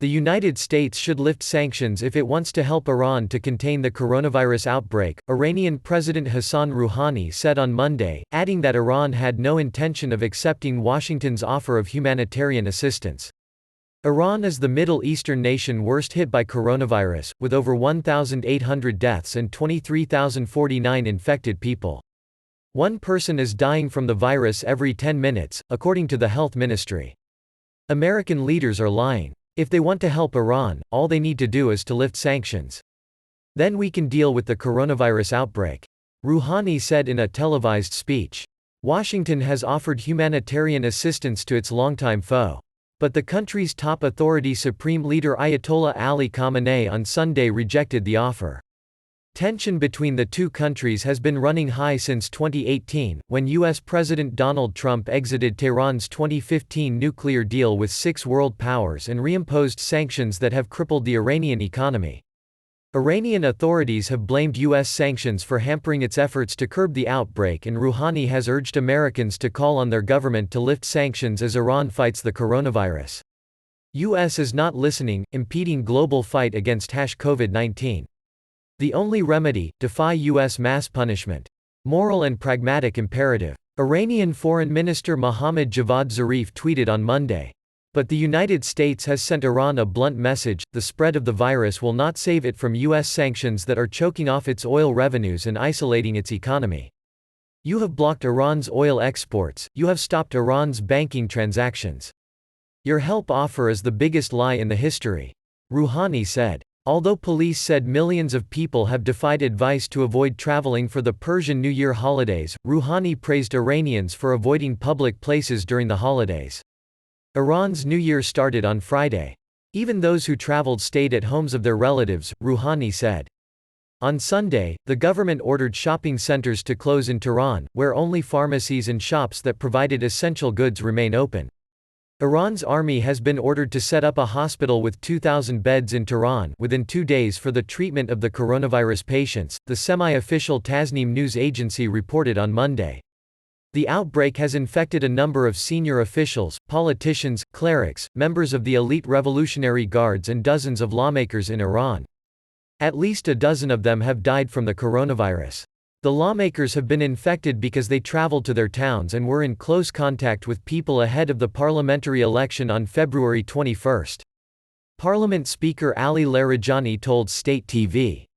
The United States should lift sanctions if it wants to help Iran to contain the coronavirus outbreak, Iranian President Hassan Rouhani said on Monday, adding that Iran had no intention of accepting Washington's offer of humanitarian assistance. Iran is the Middle Eastern nation worst hit by coronavirus, with over 1,800 deaths and 23,049 infected people. One person is dying from the virus every 10 minutes, according to the health ministry. American leaders are lying. If they want to help Iran, all they need to do is to lift sanctions. Then we can deal with the coronavirus outbreak. Rouhani said in a televised speech. Washington has offered humanitarian assistance to its longtime foe. But the country's top authority, Supreme Leader Ayatollah Ali Khamenei, on Sunday rejected the offer. Tension between the two countries has been running high since 2018, when U.S. President Donald Trump exited Tehran's 2015 nuclear deal with 6 world powers and reimposed sanctions that have crippled the Iranian economy. Iranian authorities have blamed U.S. sanctions for hampering its efforts to curb the outbreak, and Rouhani has urged Americans to call on their government to lift sanctions as Iran fights the coronavirus. U.S. is not listening, impeding global fight against COVID-19. The only remedy: defy U.S. mass punishment. Moral and pragmatic imperative. Iranian Foreign Minister Mohammad Javad Zarif tweeted on Monday. But the United States has sent Iran a blunt message: the spread of the virus will not save it from U.S. sanctions that are choking off its oil revenues and isolating its economy. You have blocked Iran's oil exports, you have stopped Iran's banking transactions. Your help offer is the biggest lie in the history. Rouhani said. Although police said millions of people have defied advice to avoid traveling for the Persian New Year holidays, Rouhani praised Iranians for avoiding public places during the holidays. Iran's New Year started on Friday. Even those who traveled stayed at homes of their relatives, Rouhani said. On Sunday, the government ordered shopping centers to close in Tehran, where only pharmacies and shops that provided essential goods remain open. Iran's army has been ordered to set up a hospital with 2,000 beds in Tehran within 2 days for the treatment of the coronavirus patients, the semi-official Tasnim news agency reported on Monday. The outbreak has infected a number of senior officials, politicians, clerics, members of the elite Revolutionary Guards and dozens of lawmakers in Iran. At least a dozen of them have died from the coronavirus. The lawmakers have been infected because they traveled to their towns and were in close contact with people ahead of the parliamentary election on February 21. Parliament Speaker Ali Larijani told State TV.